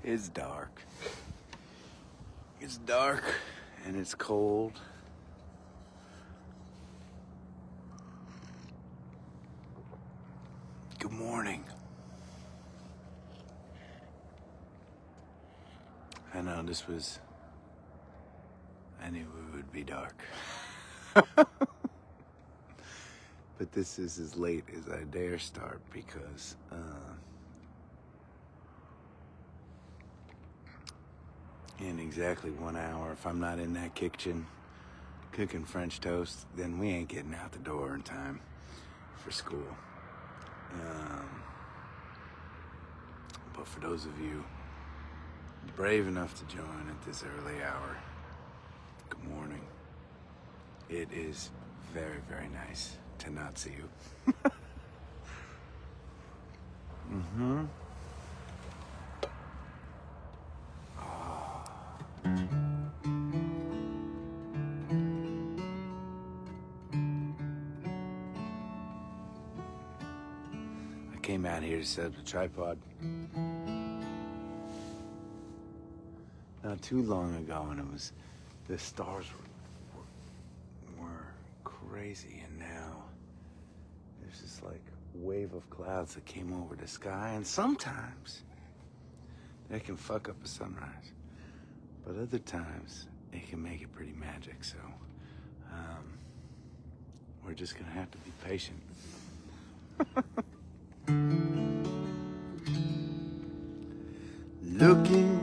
It's dark. It's dark and it's cold. Good morning. I know I knew it would be dark. But this is as late as I dare start because in exactly 1 hour, if I'm not in that kitchen cooking French toast, then we ain't getting out the door in time for school. But for those of you brave enough to join at this early hour, good morning. It is very, very nice to not see you. I came out here to set up the tripod not too long ago, and the stars were crazy, and now there's this like wave of clouds that came over the sky, and sometimes they can fuck up a sunrise, but other times it can make it pretty magic. So we're just gonna have to be patient. Looking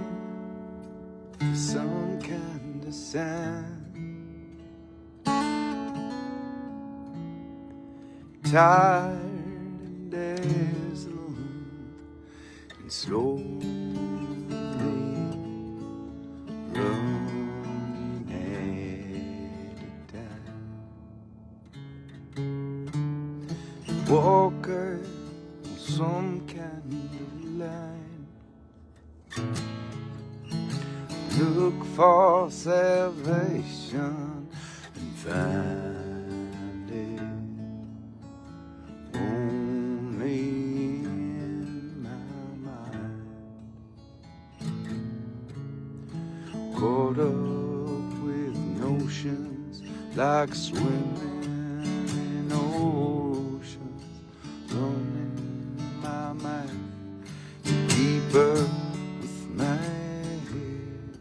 for some kind of sign, tired and dazzled and slowly running out of time. Walker on some kind of line, look for salvation and find it only in my mind. Caught up with notions like swimming in oceans, running my mind deeper with my head.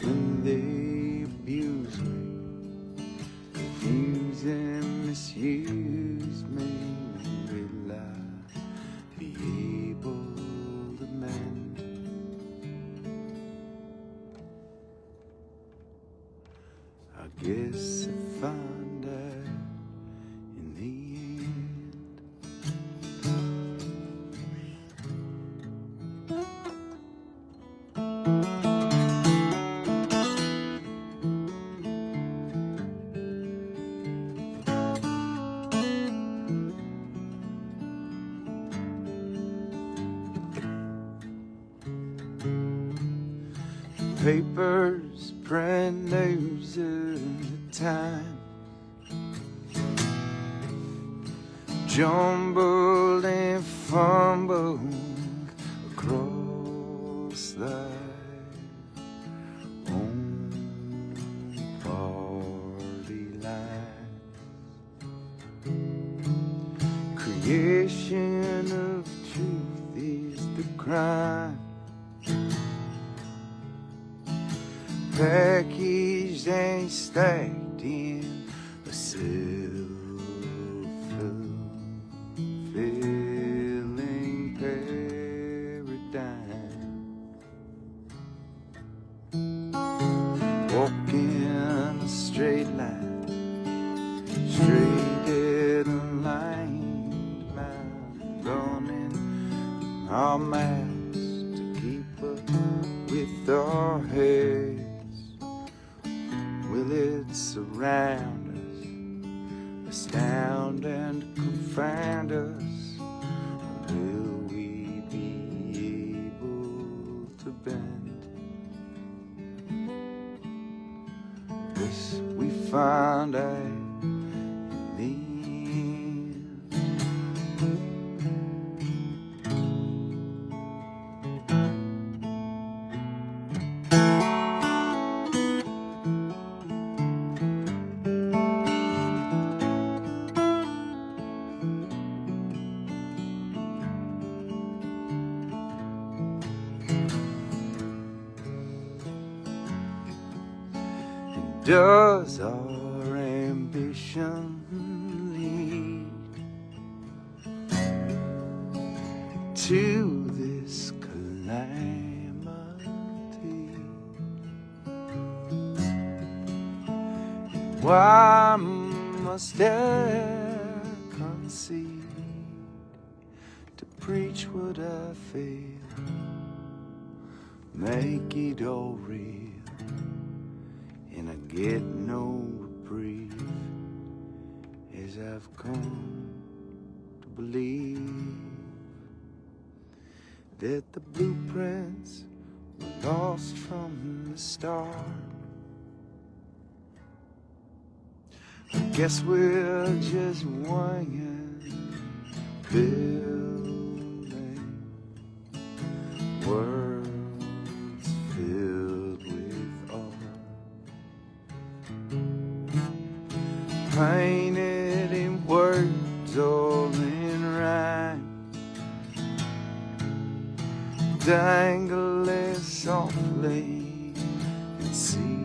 When they abuse me, confuse and misuse me, will I be able to mend? I guess I find out in the papers, brand news of the time, jumbled and fumbled across the own party line. Creation of truth is the crime, packaged and stacked in a self-fulfilling paradigm. Walking a straight line, straight dead line, running our mouths to keep up with our heads. Will it surround us, astound and confound us? Or will we be able to bend? This we find out in the end. Does our ambition lead to this calamity? Why must I concede to preach what I feel, make it all real, and I get no reprieve, as I've come to believe that the blueprints were lost from the start. I guess we're just winging, building worlds filled with art, painted in words or in rhyme, dangle it softly and see.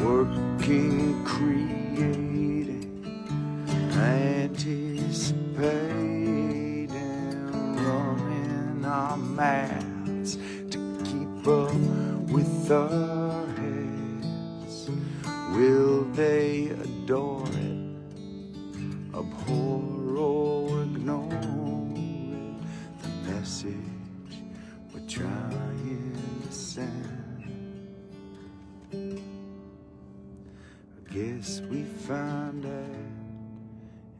Working, creating, anticipating, running our mouths to keep up with our heads. Will they adore it, abhor or ignore it? The message we're trying to send. Guess we found out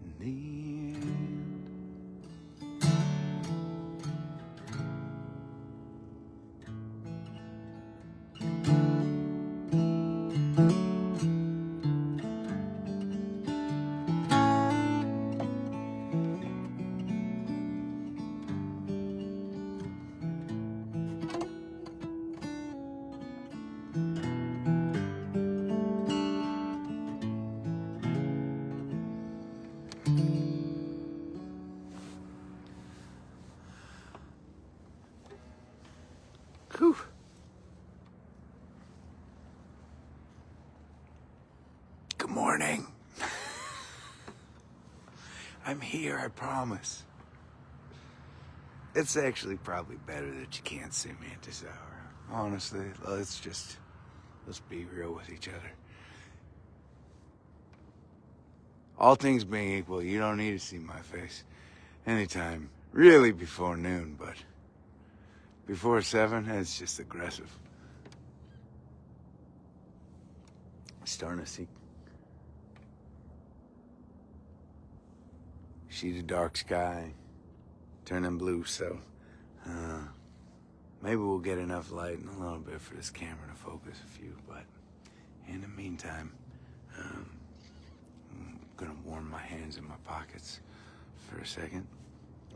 in the end. Whew. Good morning. I'm here, I promise. It's actually probably better that you can't see me at this hour. Honestly, let's be real with each other. All things being equal, you don't need to see my face anytime, really before noon, but before 7, it's just aggressive. Starting to see sheet of dark sky turning blue, so maybe we'll get enough light and a little bit for this camera to focus a few, but in the meantime, I'm gonna warm my hands in my pockets for a second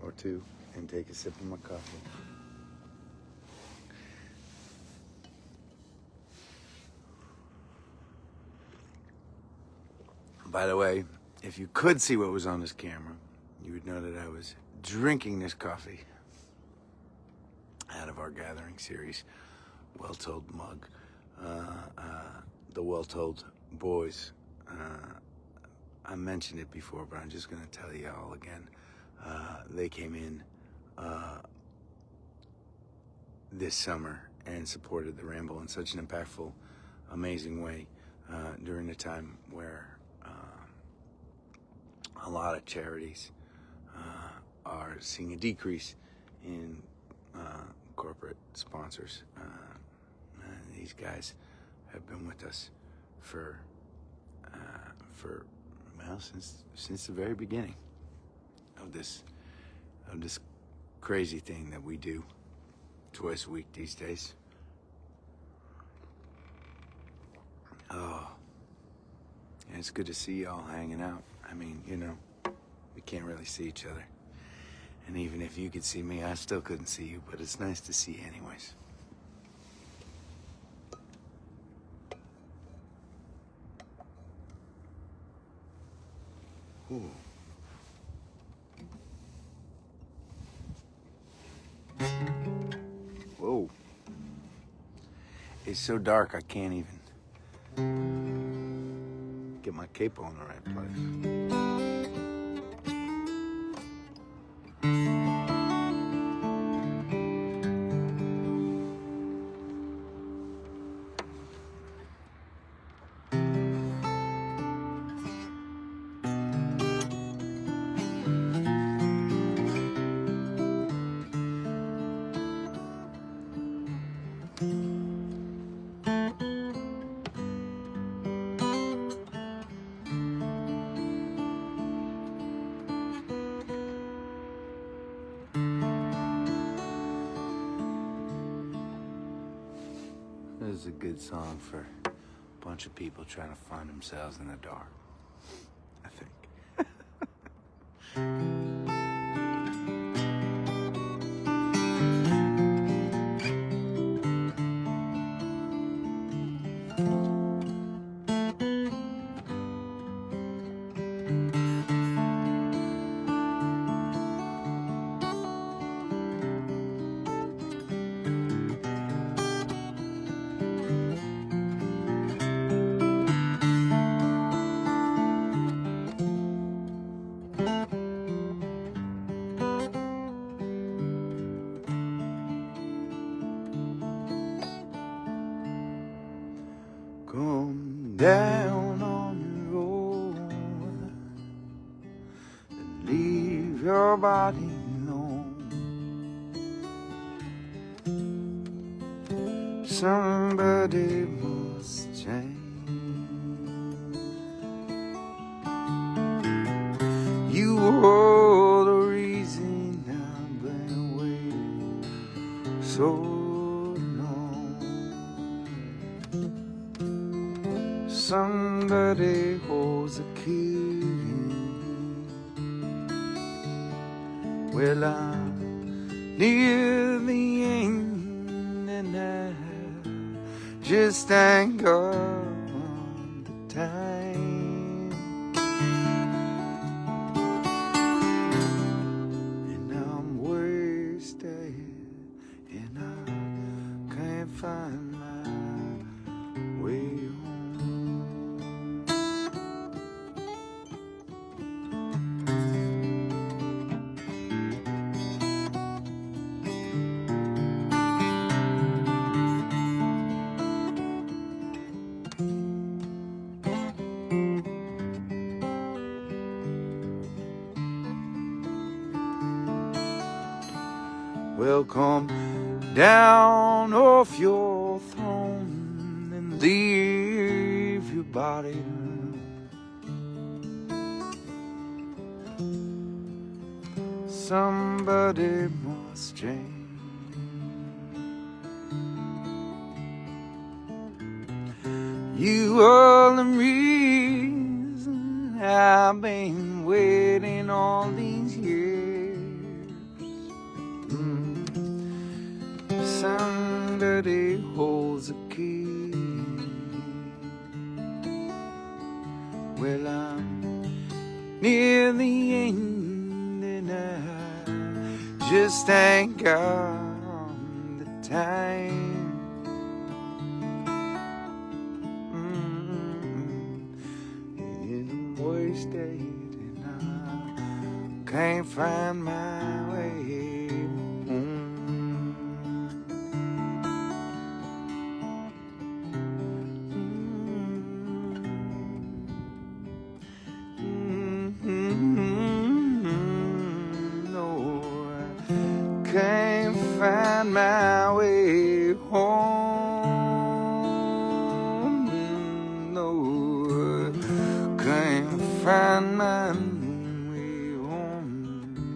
or two and take a sip of my coffee. By the way, if you could see what was on this camera, you would know that I was drinking this coffee out of our Gathering series, Well Told mug. The Well Told Boys. I mentioned it before, but I'm just going to tell you all again. They came in this summer and supported the Ramble in such an impactful, amazing way during a time where a lot of charities are seeing a decrease in corporate sponsors. These guys have been with us for well, since the very beginning of this crazy thing that we do twice a week these days. Oh, and it's good to see y'all hanging out. I mean, you know, we can't really see each other. And even if you could see me, I still couldn't see you, but it's nice to see you anyways. Ooh. It's so dark I can't even get my capo in the right place. This is a good song for a bunch of people trying to find themselves in the dark, I think. Come down on the road and leave your body alone. Somebody must change. You are the reason I've been waiting so long. Somebody holds the key. Well, I'm near the end and I just ain't got the time. And I'm wasted and I can't find my way home. Well, come down off your throne and leave your body alone. Somebody must change. You are the reason I've been waiting all these years. Somebody holds a key. Well, I'm near the end and I just ain't got the time. And I'm wasted and I can't find my way home. Can't find my way home. No, can't find my way home.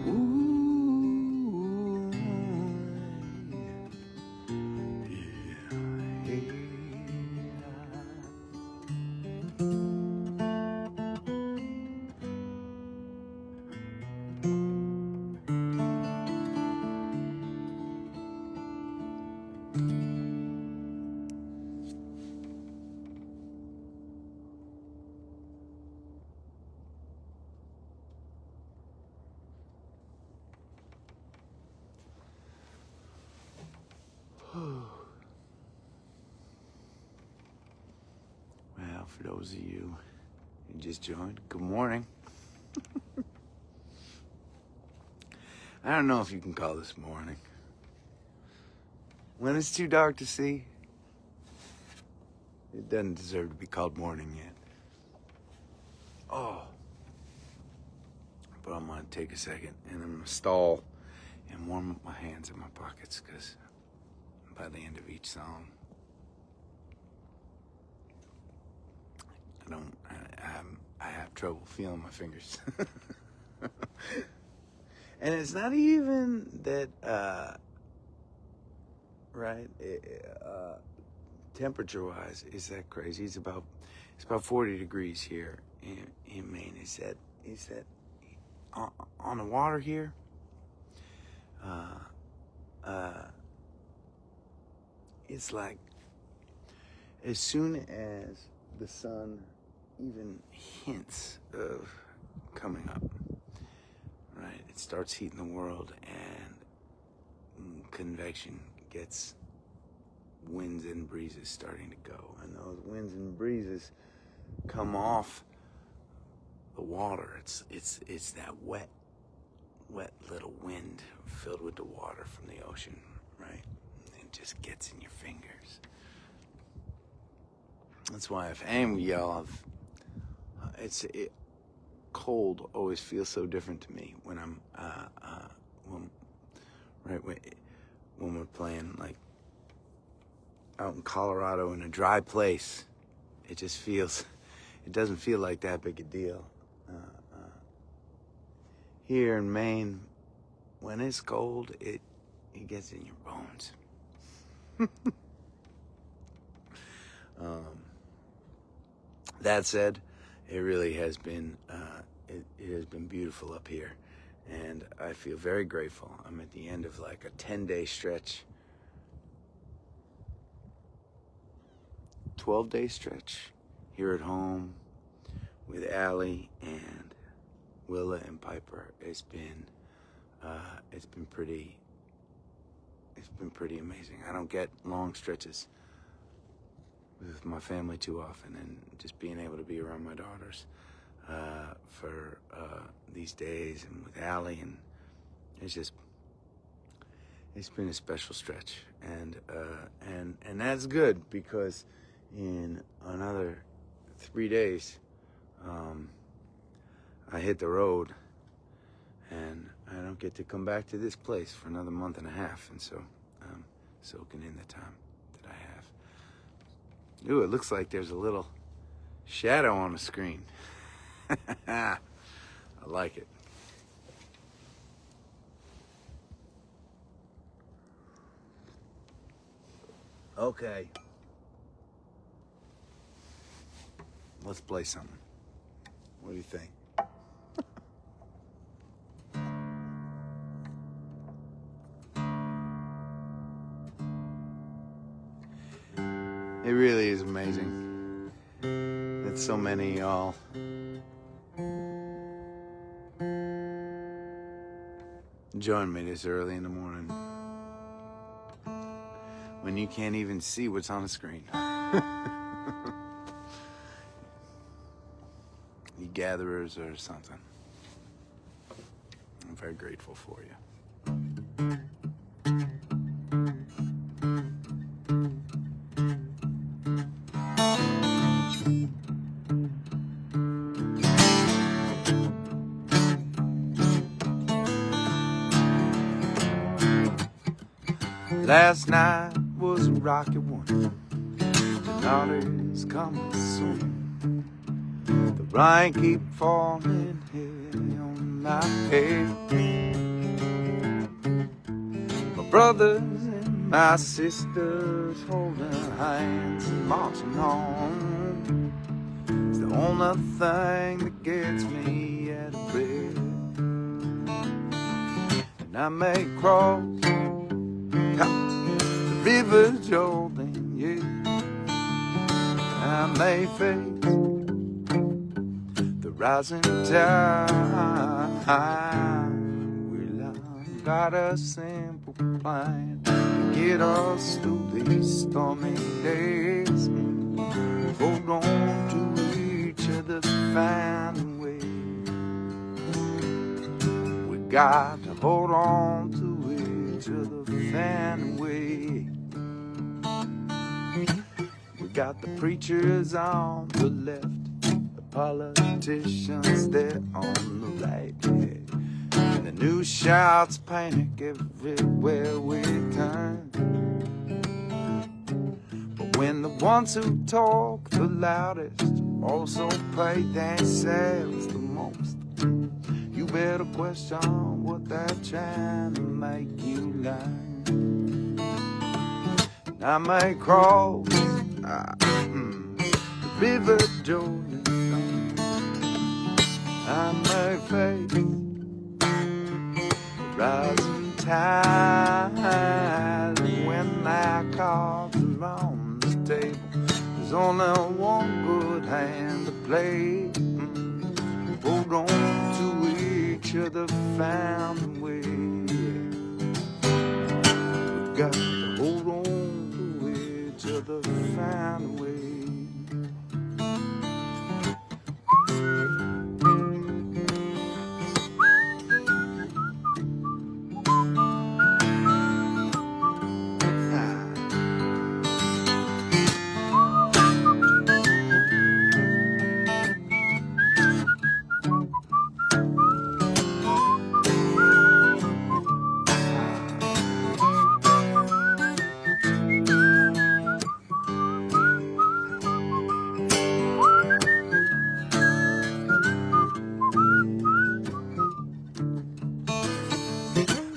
Ooh, yeah, yeah. For those of you who just joined, good morning. I don't know if you can call this morning. When it's too dark to see, it doesn't deserve to be called morning yet. Oh. But I'm gonna take a second and I'm gonna stall and warm up my hands and my pockets, because by the end of each song, I have trouble feeling my fingers. And it's not even that, temperature-wise, is that crazy? It's about 40 degrees here in Maine. Is that on the water here? It's like as soon as the sun even hints of coming up, right, it starts heating the world, and convection gets winds and breezes starting to go, and those winds and breezes come off the water. It's that wet little wind filled with the water from the ocean, right? It just gets in your fingers. That's why if any of y'all have, cold always feels so different to me when I'm when we're playing like out in Colorado in a dry place. It doesn't feel like that big a deal. Here in Maine, when it's cold, it gets in your bones. That said, it really has been it has been beautiful up here, and I feel very grateful. I'm at the end of like a 10-day stretch, 12-day stretch here at home with Allie and Willa and Piper. It's been pretty amazing. I don't get long stretches with my family too often, and just being able to be around my daughters for these days, and with Allie, and it's been a special stretch, and that's good, because in another 3 days I hit the road, and I don't get to come back to this place for another month and a half, and so I'm soaking in the time that I have. Ooh, it looks like there's a little shadow on the screen. I like it. Okay. Let's play something. What do you think? It really is amazing that so many of y'all join me this early in the morning when you can't even see what's on the screen. You gatherers or something. I'm very grateful for you. Last night was a rocky one. Tonight is coming soon. The rain keep falling here on my head. My brothers and my sisters holding hands and marching on. It's the only thing that gets me out of bed. And I may cross the river Jordan, yeah. I may face the rising tide. Well, I've got a simple plan to get us through these stormy days. Hold on to find a way. We got to hold on to each other, find a way. We got the preachers on the left, the politicians there on the right, yeah. And the news shouts panic everywhere we turn. But when the ones who talk the loudest also pay themselves the most, you better question what they're trying to make you learn. I may cross the river Jordan, I may face the rising tide. When that cards are on the table, there's only one good hand to play. Hold on to each other, find a way. We got to hold on to each other, find a way.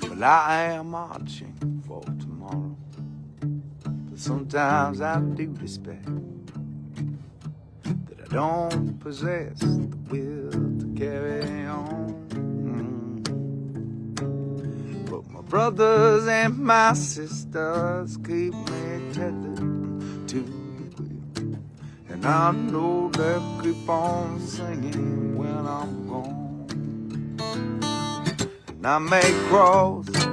Well, I am marching for tomorrow, but sometimes I do despair that I don't possess the will to carry on. But my brothers and my sisters keep me tethered to the wheel, and I know they'll keep on singing when I'm gone. And I may cross the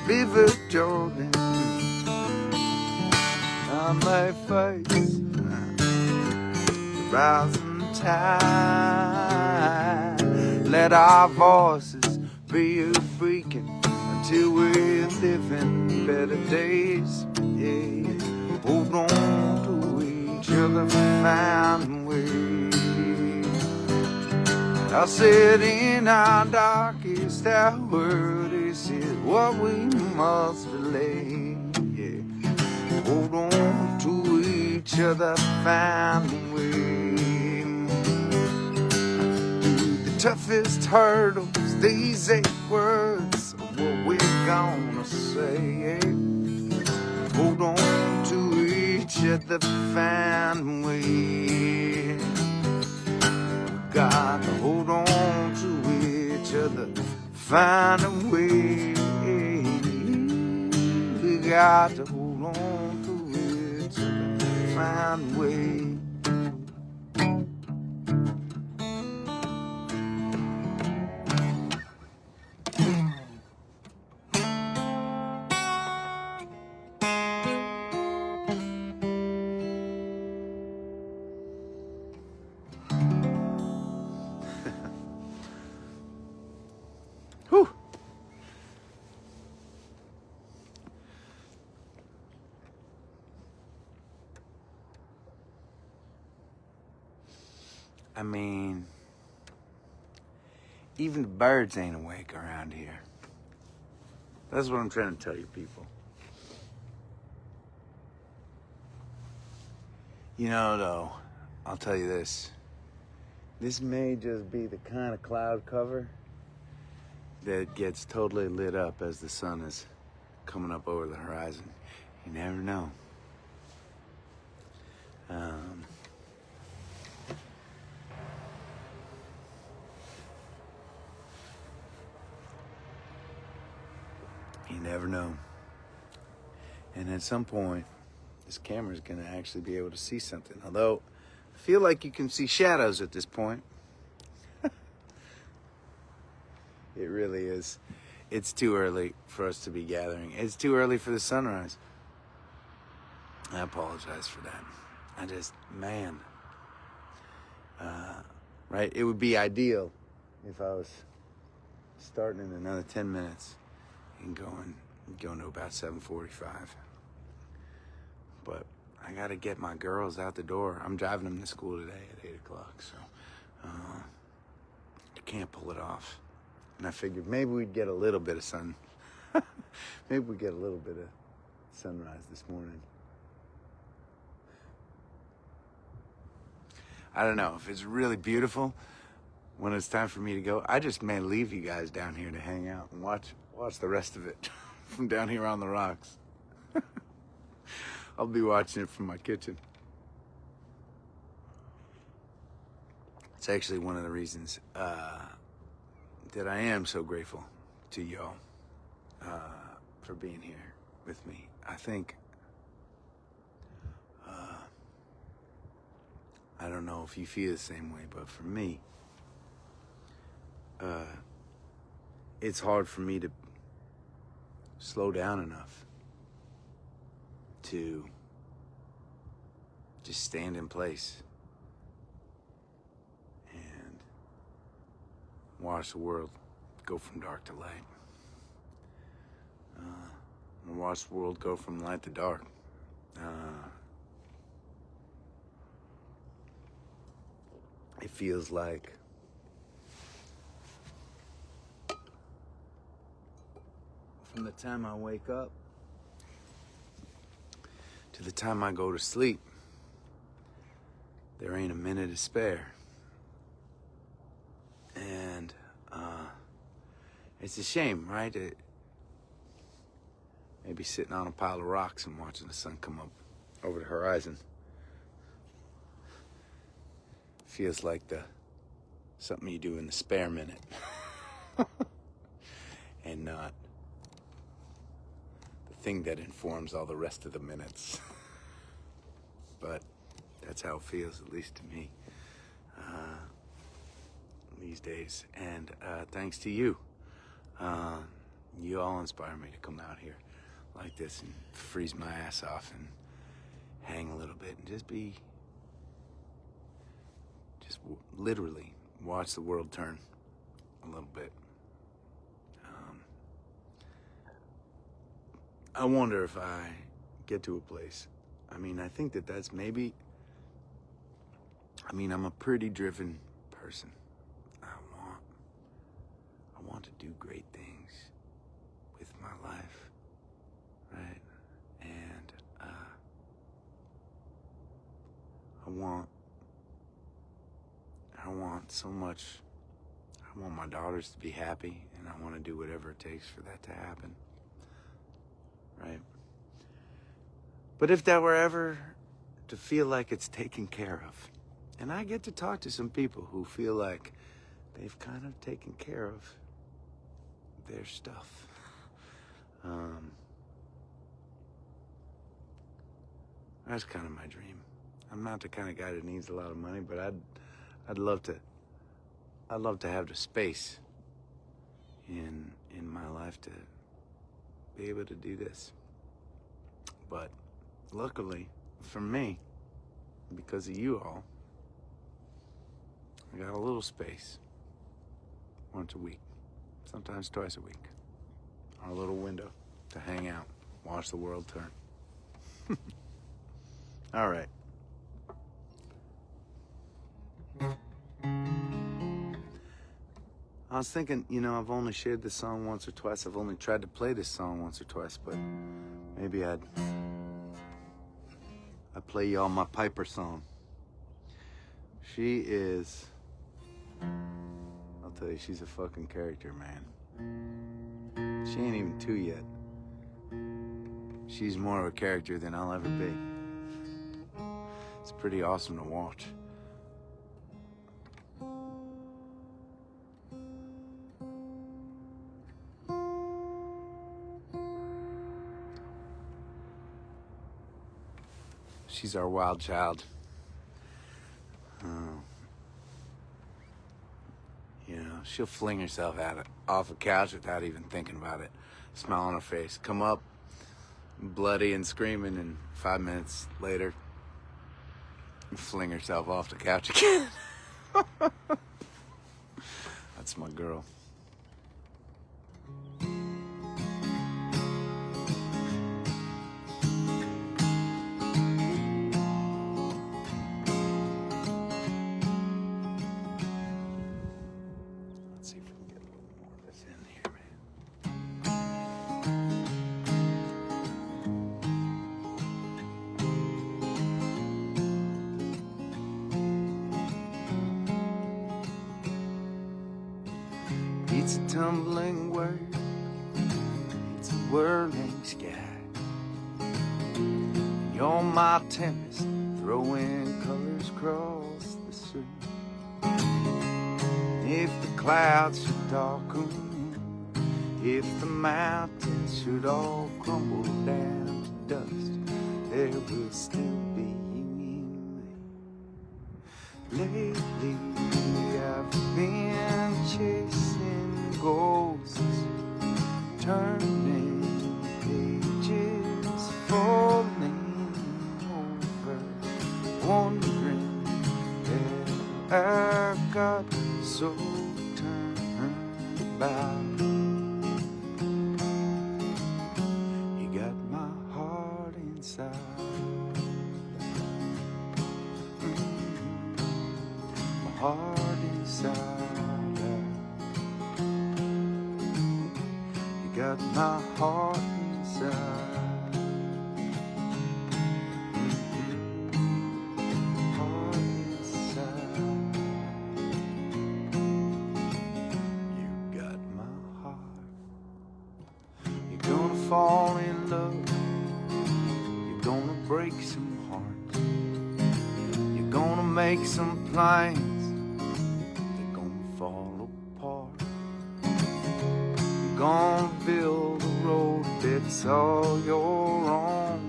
river Jordan, I may face the rising tide. Let our voices be a beacon until we live in better days. Yeah, hold on to each other, find a way. I said in our darkest hour, this is what we must relay. Yeah, hold on to each other, find a way. Through the toughest hurdles, these 8 words are what we're gonna say. Yeah. Hold on to each other, find a way. Got to hold on to each other, find a way. We got to hold on to each other, find a way. Whew. I mean, even the birds ain't awake around here. That's what I'm trying to tell you people. You know, though, I'll tell you this. This may just be the kind of cloud cover that gets totally lit up as the sun is coming up over the horizon. You never know. You never know. And at some point, this camera's gonna actually be able to see something. Although, I feel like you can see shadows at this point. It really is. It's too early for us to be gathering. It's too early for the sunrise. I apologize for that. Man. right? It would be ideal if I was starting in another 10 minutes and going to about 7:45. But I got to get my girls out the door. I'm driving them to school today at 8 o'clock, so I can't pull it off. And I figured maybe we'd get a little bit of sun. Maybe we'd get a little bit of sunrise this morning. I don't know. If it's really beautiful, when it's time for me to go, I just may leave you guys down here to hang out and watch the rest of it from down here on the rocks. I'll be watching it from my kitchen. It's actually one of the reasons that I am so grateful to y'all for being here with me. I think, I don't know if you feel the same way, but for me, it's hard for me to slow down enough to just stand in place and watch the world go from dark to light. And watch the world go from light to dark. It feels like from the time I wake up to the time I go to sleep, there ain't a minute to spare. And it's a shame, right? Maybe sitting on a pile of rocks and watching the sun come up over the horizon feels like something you do in the spare minute and not the thing that informs all the rest of the minutes. But that's how it feels, at least to me, these days. And thanks to you. You all inspire me to come out here like this and freeze my ass off and hang a little bit and just literally watch the world turn a little bit. I wonder if I get to a place. I mean, I think that's maybe, I'm a pretty driven person. I want to do great things with my life, right? And I want so much. I want my daughters to be happy, and I want to do whatever it takes for that to happen, right? But if that were ever to feel like it's taken care of, and I get to talk to some people who feel like they've kind of taken care of their stuff. That's kind of my dream. I'm not the kind of guy that needs a lot of money, but I'd love to have the space in my life to be able to do this. But luckily for me, because of you all, I got a little space once a week, sometimes twice a week, on a little window to hang out, watch the world turn. All right. I was thinking, I've only shared this song once or twice. I've only tried to play this song once or twice, but maybe I'd play y'all my Piper song. She is, I'll tell you, she's a fucking character, man. She ain't even 2 yet. She's more of a character than I'll ever be. It's pretty awesome to watch. She's our wild child. She'll fling herself off a couch without even thinking about it. Smile on her face. Come up, bloody and screaming, and 5 minutes later, fling herself off the couch again. That's my girl. Let's see if we can get a little more of this in here, man. It's a tumbling word, it's a whirling sky. You're my tempest, throwing colors across the sea. If the clouds should darken, if the mountains should all crumble down to dust, there will still be you in me. Lately I've been chasing ghosts, turning pages, falling over, wondering where I got so turned about. You got my heart inside. My heart inside. You got my heart inside. Fall in love, you're gonna break some hearts, you're gonna make some plans, they're gonna fall apart. You're gonna build a road that's all your own,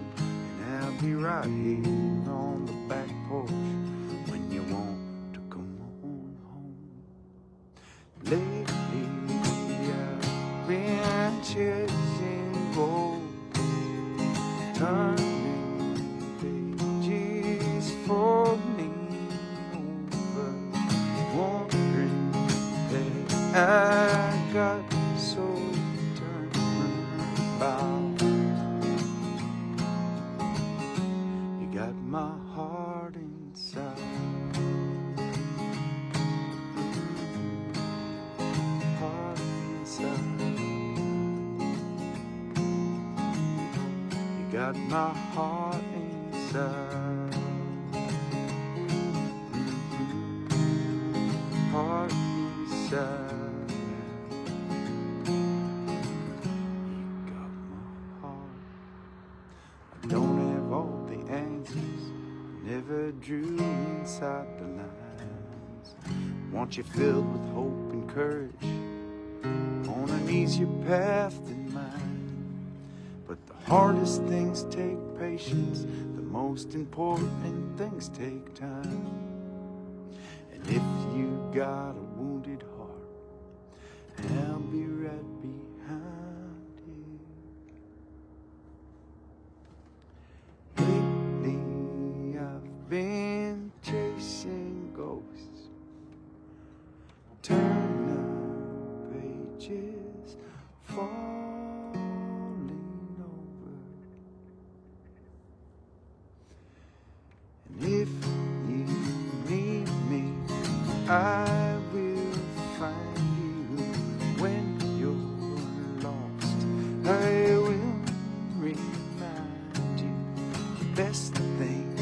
and I'll be right here on the back porch when you want to come on home. Lately I've been chasing, turning pages, falling over, wondering that I got so turned about. You got my heart inside. Heart inside. Got my heart inside. Heart inside. You got my heart. I don't have all the answers, never drew inside the lines. Want you filled with hope and courage on an easier path than mine. But the hardest things take patience, the most important things take time. And if you got a wounded heart, I'll be right behind you. Lately I've been chasing ghosts, turning pages, if you need me, I will find you when you're lost. I will remind you the best things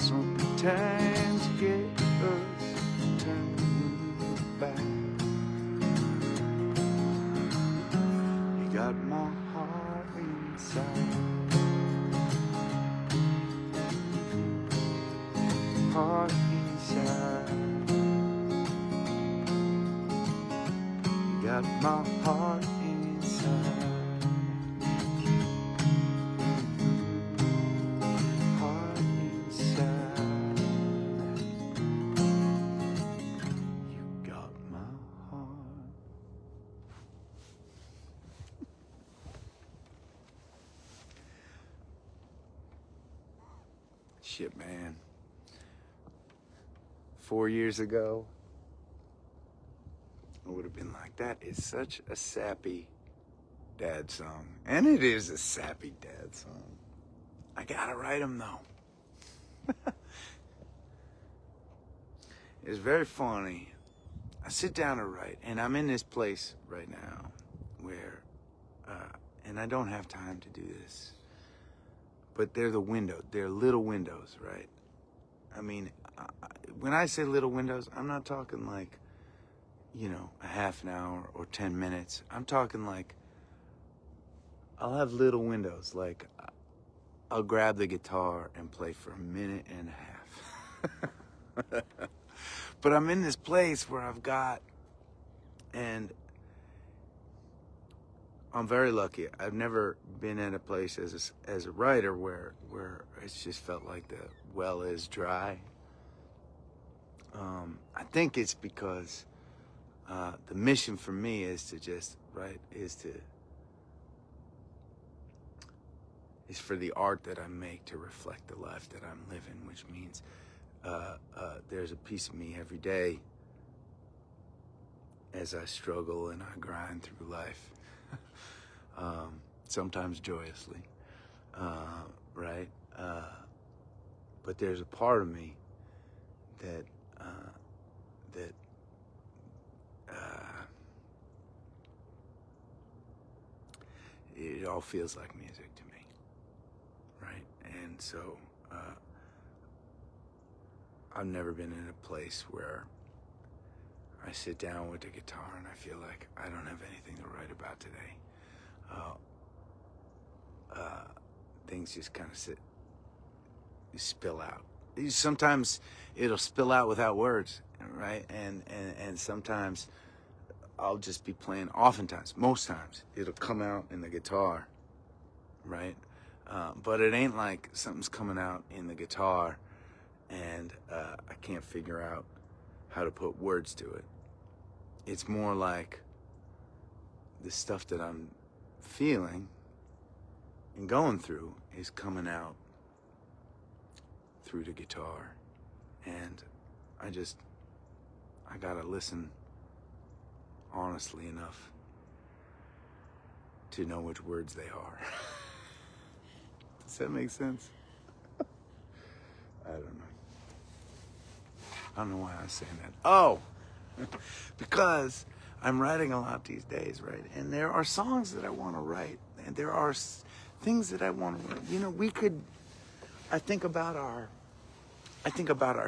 sometimes get us turned back. You got my heart inside. Heart inside. You got my heart inside. Heart inside. You got my heart. Shit, man. 4 years ago, I would have been like, that is such a sappy dad song. And it is a sappy dad song. I gotta write them though. It's very funny. I sit down to write, and I'm in this place right now where, and I don't have time to do this, but they're the window. They're little windows, right? I mean, when I say little windows, I'm not talking like, a half an hour or 10 minutes. I'm talking like, I'll have little windows. Like, I'll grab the guitar and play for a minute and a half. But I'm in this place where I've got, and I'm very lucky. I've never been at a place as a writer where it's just felt like the well is dry. I think it's because the mission for me is to just write, is for the art that I make to reflect the life that I'm living, which means there's a piece of me every day as I struggle and I grind through life, sometimes joyously, right? But there's a part of me that it all feels like music to me, right? And so I've never been in a place where I sit down with the guitar and I feel like I don't have anything to write about today. Things just kind of spill out. Sometimes it'll spill out without words, right? And sometimes I'll just be playing. Oftentimes, most times, it'll come out in the guitar, right? But it ain't like something's coming out in the guitar and I can't figure out how to put words to it. It's more like the stuff that I'm feeling and going through is coming out through the guitar. And I gotta listen honestly enough to know which words they are. Does that make sense? I don't know why I was saying that. Oh, because I'm writing a lot these days, right? And there are songs that I want to write, and there are things that I want to write. I think about our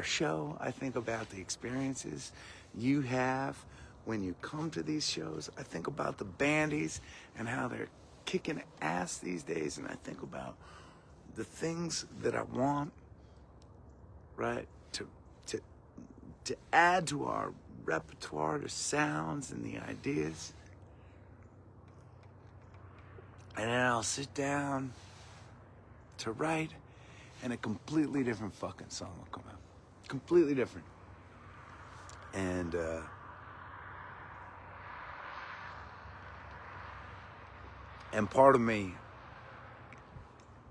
show. I think about the experiences you have when you come to these shows. I think about the bandies and how they're kicking ass these days, and I think about the things that I want, right, to add to our repertoire, the sounds and the ideas. And then I'll sit down to write, and a completely different fucking song will come out. Completely different. And part of me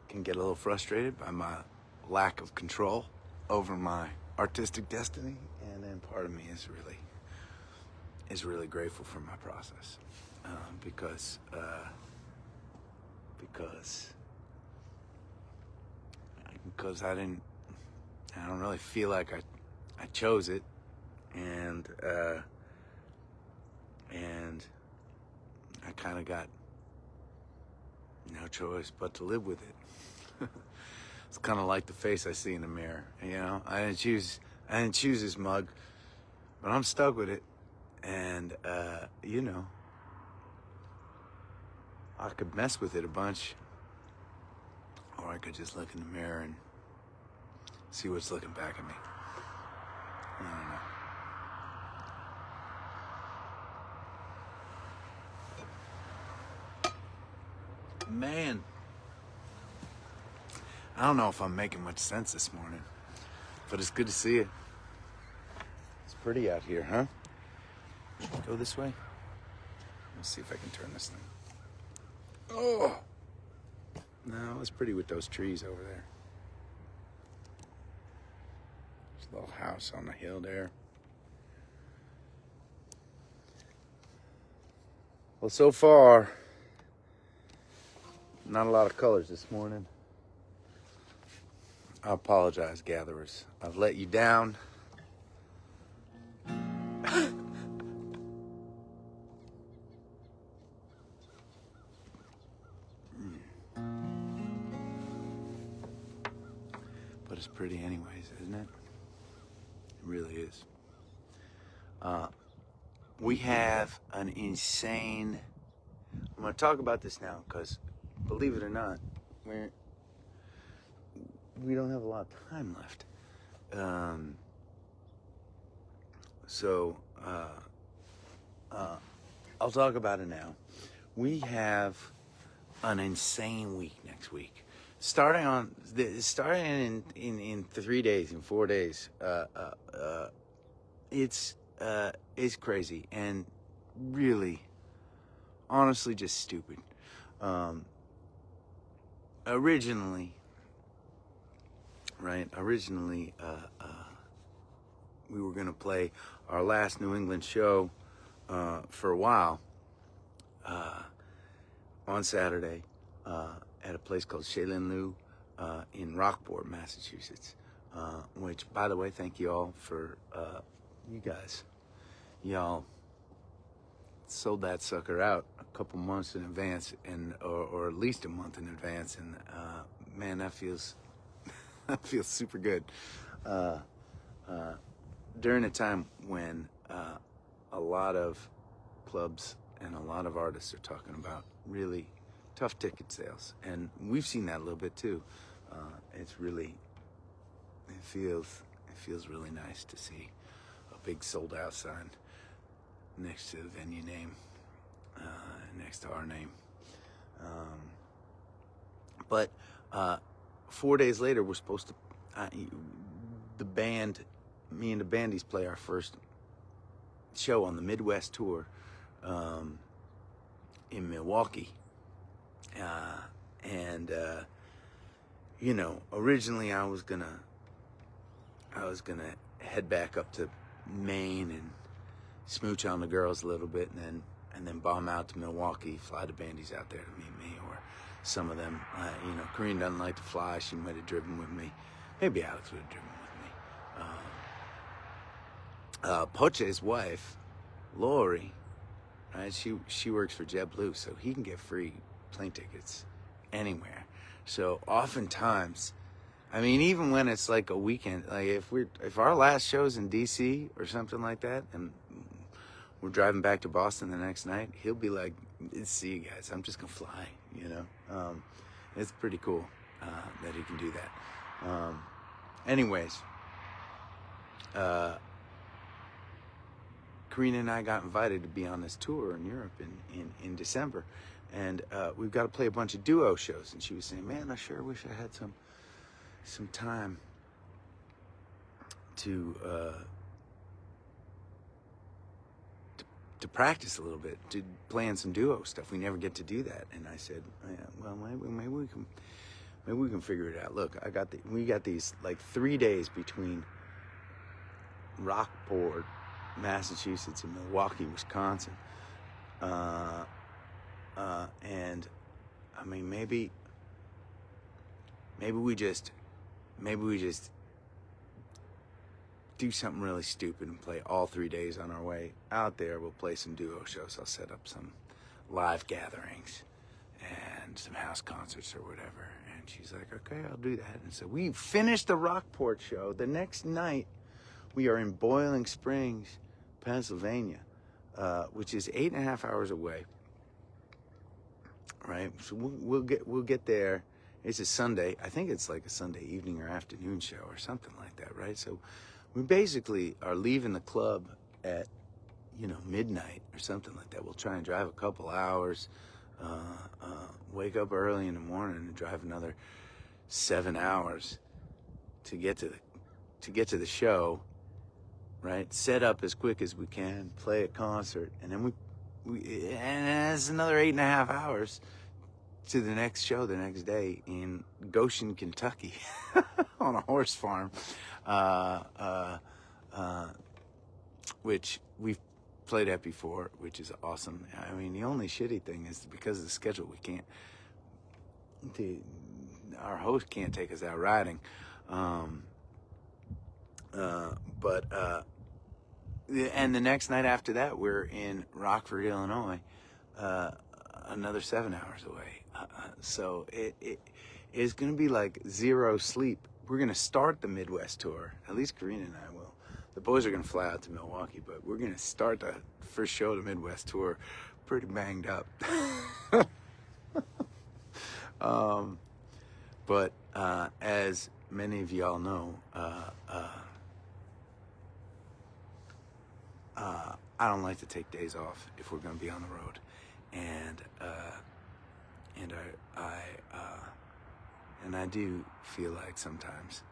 can get a little frustrated by my lack of control over my artistic destiny, and then part of me is really grateful for my process, because I don't really feel like I chose it, and I kind of got no choice but to live with it. It's kind of like the face I see in the mirror. I didn't choose this mug, but I'm stuck with it. And I could mess with it a bunch, or I could just look in the mirror and see what's looking back at me. I don't know. Man, I don't know if I'm making much sense this morning, but it's good to see you. It's pretty out here, huh? Go this way. Let's see if I can turn this thing. Oh! No, it's pretty with those trees over there. There's little house on the hill there. Well, so far, not a lot of colors this morning. I apologize, gatherers. I've let you down. But it's pretty anyways, isn't it? It really is. We have an insane... I'm going to talk about this now because, believe it or not, we don't have a lot of time left. I'll talk about it now. We have an insane week next week. Starting in 3 days, in 4 days. It's crazy and really, honestly, just stupid. Originally, we were gonna play our last New England show for a while on Saturday at a place called Chez Lin in Rockport, Massachusetts. Which, by the way, thank you all for you guys. Y'all sold that sucker out a couple months in advance, or at least a month in advance, and man, that feels that feels super good. During a time when a lot of clubs and a lot of artists are talking about really tough ticket sales, and we've seen that a little bit too. It feels really nice to see a big sold out sign next to the venue name, next to our name. But 4 days later, we're supposed to, the band, me and the bandies play our first show on the Midwest tour in Milwaukee. Originally I was gonna head back up to Maine and smooch on the girls a little bit, and then bomb out to Milwaukee, fly the bandies out there to meet me, or some of them. Corinne doesn't like to fly. She might have driven with me. Maybe Alex would have driven with me. Poche's wife, Lori, right? She works for JetBlue, so he can get free plane tickets anywhere. So oftentimes, even when it's like a weekend, like if our last show's in DC or something like that, and we're driving back to Boston the next night, he'll be like, "See you guys. I'm just gonna fly." It's pretty cool that he can do that. Anyways, Karina and I got invited to be on this tour in Europe in December, and we've got to play a bunch of duo shows. And she was saying, "Man, I sure wish I had some time to practice a little bit, to playing some duo stuff. We never get to do that." And I said, "Well, maybe we can figure it out. Look, we got these like 3 days between Rockport, Massachusetts, and Milwaukee, Wisconsin. And maybe we just do something really stupid and play all 3 days on our way out there. We'll play some duo shows. I'll set up some live gatherings and some house concerts or whatever." And she's like, "Okay, I'll do that." And so we finished the Rockport show. The next night, we are in Boiling Springs, Pennsylvania, which is 8.5 hours away. Right? So we'll get there. It's a Sunday. I think it's like a Sunday evening or afternoon show or something like that, right? So we basically are leaving the club at, midnight or something like that. We'll try and drive a couple hours, wake up early in the morning and drive another 7 hours to get to the show, right? Set up as quick as we can, play a concert, and then and it's another 8.5 hours to the next show the next day in Goshen, Kentucky, on a horse farm, which we've played at before, which is awesome. I mean, the only shitty thing is because of the schedule, we can't. Our host can't take us out riding, and the next night after that, we're in Rockford, Illinois, another 7 hours away. So it is going to be like zero sleep. We're going to start the Midwest tour. At least Karina and I will. The boys are going to fly out to Milwaukee, but we're going to start the first show of the Midwest tour pretty banged up. But as many of y'all know, I don't like to take days off if we're going to be on the road, and I do feel like sometimes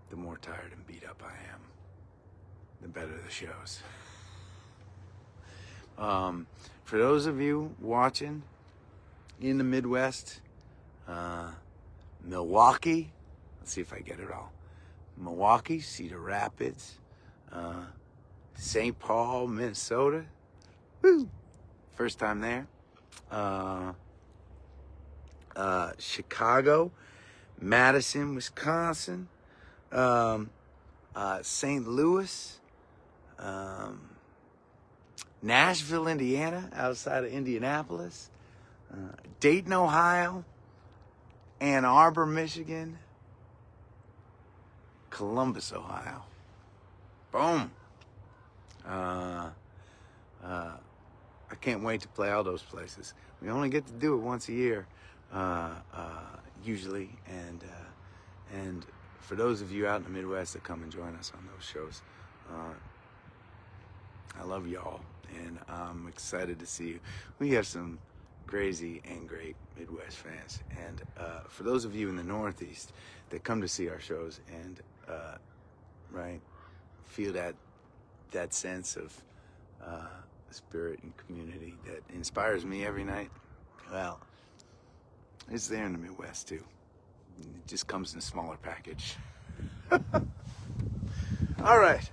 the more tired and beat up I am, the better the shows. For those of you watching in the Midwest, Milwaukee, let's see if I get it all. Milwaukee, Cedar Rapids, St. Paul, Minnesota. Woo! First time there. Chicago, Madison, Wisconsin, St. Louis, Nashville, Indiana, outside of Indianapolis, Dayton, Ohio, Ann Arbor, Michigan, Columbus, Ohio. Boom. I can't wait to play all those places. We only get to do it once a year, usually, and for those of you out in the Midwest that come and join us on those shows, I love y'all, and I'm excited to see you. We have some crazy and great Midwest fans, and for those of you in the Northeast that come to see our shows and feel that sense of spirit and community that inspires me every night, well, it's there in the Midwest too. It just comes in a smaller package. All right.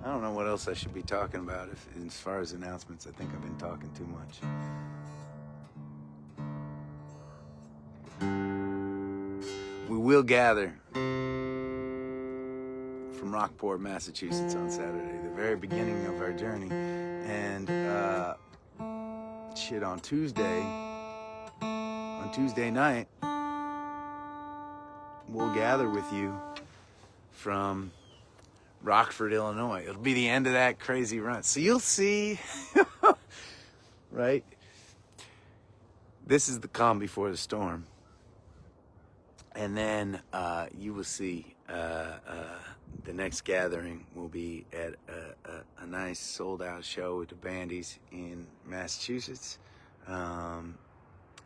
I don't know what else I should be talking about. As far as announcements, I think I've been talking too much. We will gather from Rockport, Massachusetts on Saturday, the very beginning of our journey. And on Tuesday night, we'll gather with you from Rockford, Illinois. It'll be the end of that crazy run. So you'll see, right? This is the calm before the storm. And then you will see the next gathering will be at a nice sold-out show with the Bandies in Massachusetts. And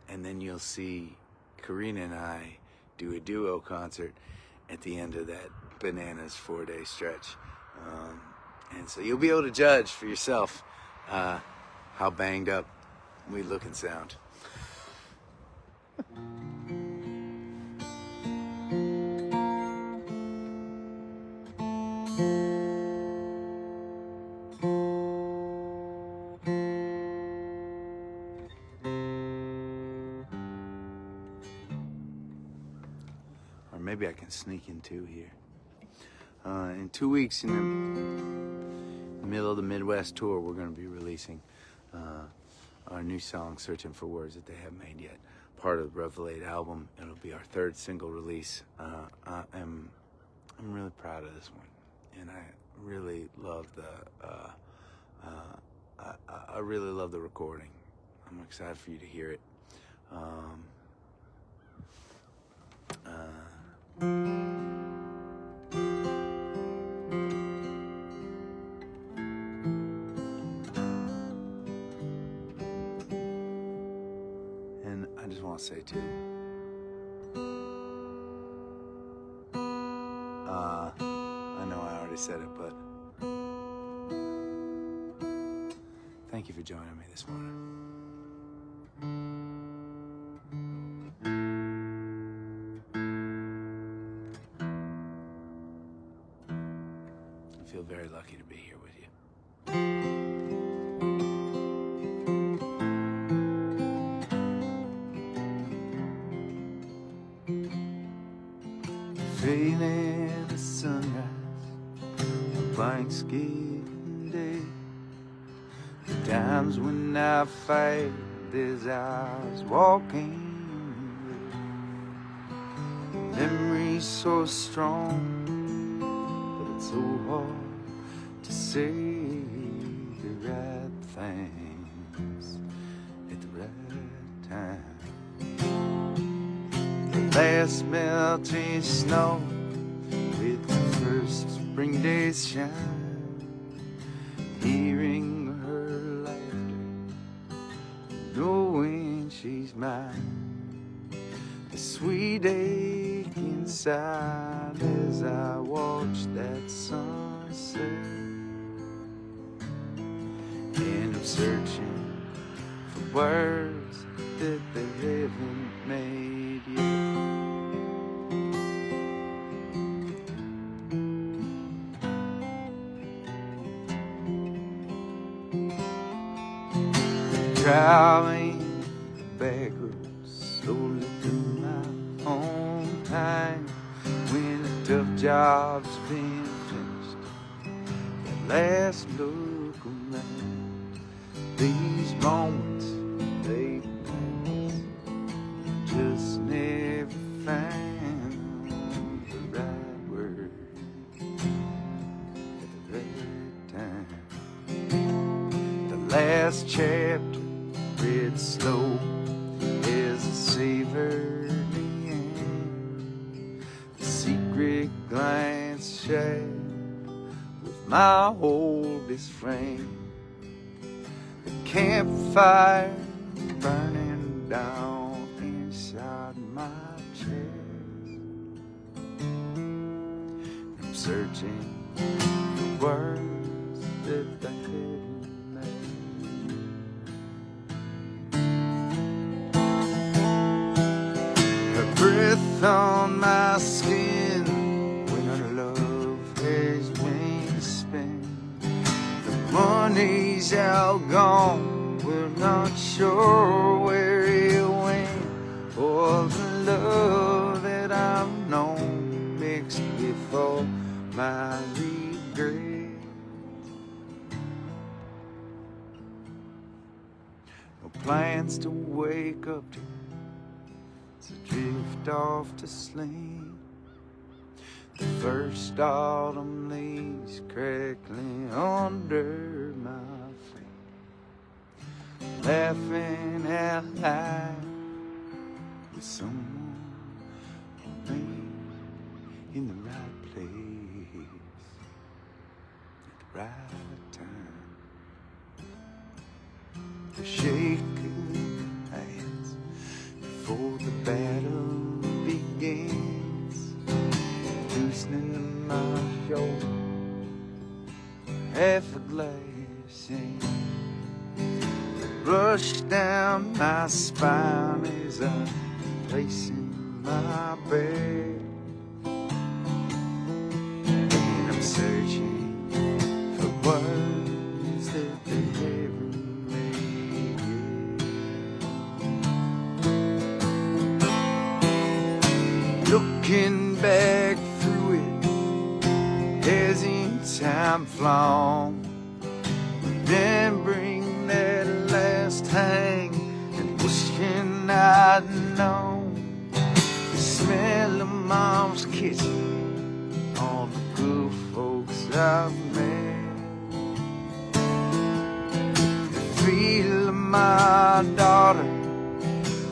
then you'll see Karina and I do a duo concert at the end of that bananas 4-day stretch. And so you'll be able to judge for yourself how banged up we look and sound. Or maybe I can sneak in two here. In 2 weeks, in the middle of the Midwest tour, we're going to be releasing our new song, Searching for Words, that they haven't made yet. Part of the Revelate album. It'll be our third single release. I'm really proud of this one, and I really love I really love the recording. I'm excited for you to hear it. And I just want to say too, I know I already said it, but Thank you for joining me this morning. I feel very lucky to be here with you. Feeling the sunrise on Thanksgiving Day. The times when I fight as I was walking away. Memories so strong, but it's so hard to say the right things at the right time. The last melting snow with the first spring day's shine, hearing her laughter, knowing she's mine. The sweet ache inside as I watch that sunset, and I'm searching for words that they haven't made yet. Driving back roads slowly through my own time, when a tough job's been finished, that last look around. These moments, they just never found the right word at the right time. The last chapter read slow as a savor the end. The secret glance shared with my oldest friend. The campfire burning down inside my chest. I'm searching for words that I hadn't made. Breath on my skin when our love has been spent. The money's all gone, we're not sure where it went. All the love that I've known mixed with all my regret. No plans to wake up to, to drift off to sleep. The first autumn leaves crackling under my feet. Laughing out loud with someone who made in the right place at the right time. The shaking hands before the battle begins, loosening my shoulder, half a glass in. Rush down my spine as I'm placing my bed, and I'm searching for words that they haven't made yet. Looking back through it as in time flown, remembering that last hang and wishing I'd known the smell of mom's kitchen, all the good folks I've met, the feel of my daughter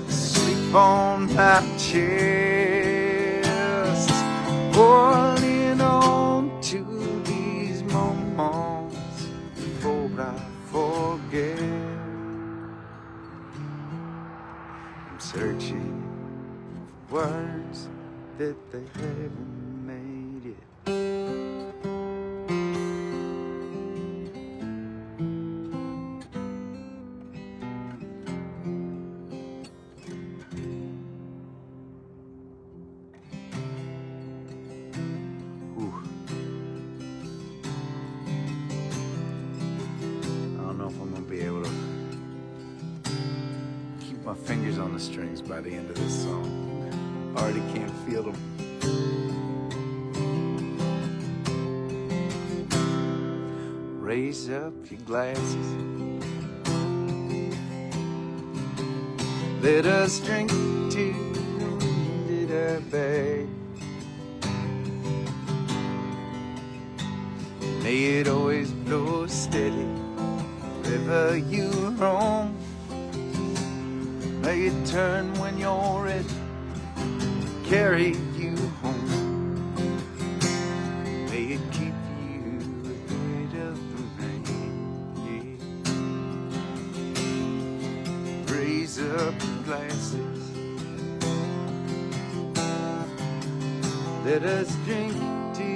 asleep on my chest, holding on to these moments before I forget. I'm searching for words that they haven't made yet. fingers on the strings by the end of this song. Already can't feel them. Raise up your glasses. Let us drink to our bay. May it always blow steady wherever you roam. May it turn when you're ready, carry you home. May it keep you ahead of the rain. Yeah. Raise up your glasses. Let us drink to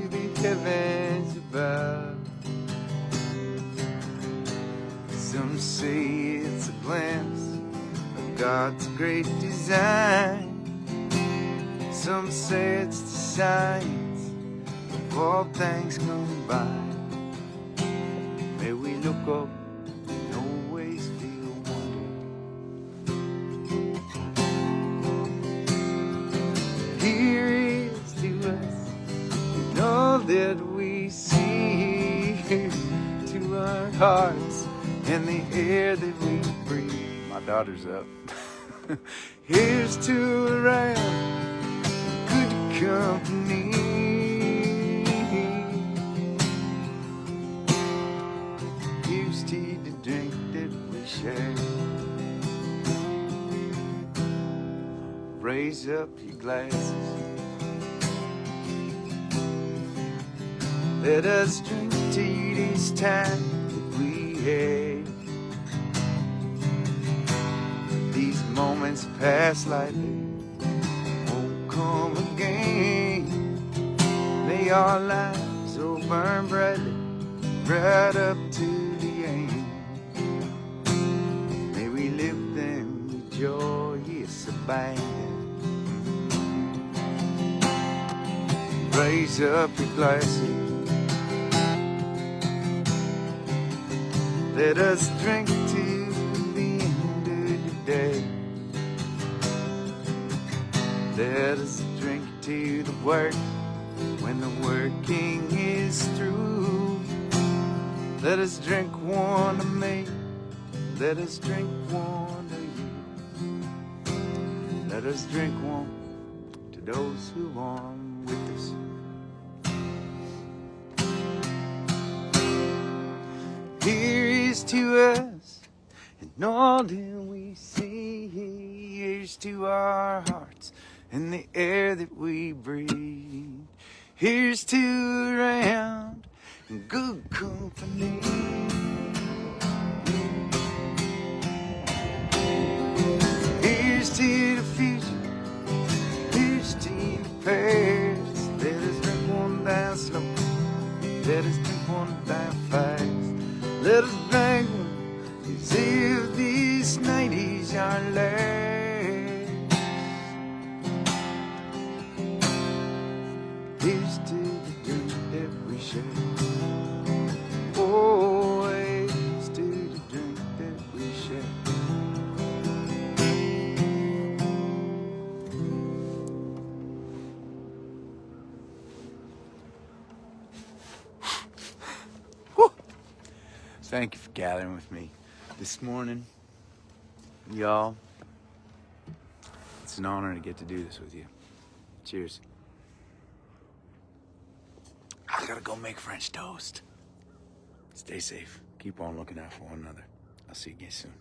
the heavens above. Some say it's a glance of God's great design. Some say it's the science of all things come by. May we look up and always feel wonder. Here is to us and all that we see. To our hearts and the air that we breathe. My daughter's up. Here's to around good company. Here's to the drink that we share. Raise up your glasses. Let us drink to this time that we had. These moments pass lightly, won't come again. May our lives all burn brightly, right up to the end. May we live them with joyous abandon. Raise up your glasses. Let us drink to the end of the day. Let us drink to the work when the working is through. Let us drink one to me. Let us drink one to you. Let us drink one to those who are with us. Here is to us and all that we see. Here's to our hearts and the air that we breathe. Here's to around and good company. Here's to the future. Here's to the past. Let us drink one down slow. Let us drink one down fast. Let us drink one as if this night is our last. Here's to the drink that we share. Oh, here's to the drink that we share. Whew. Thank you for gathering with me this morning, y'all. It's an honor to get to do this with you. Cheers. I gotta go make French toast. Stay safe. Keep on looking out for one another. I'll see you again soon.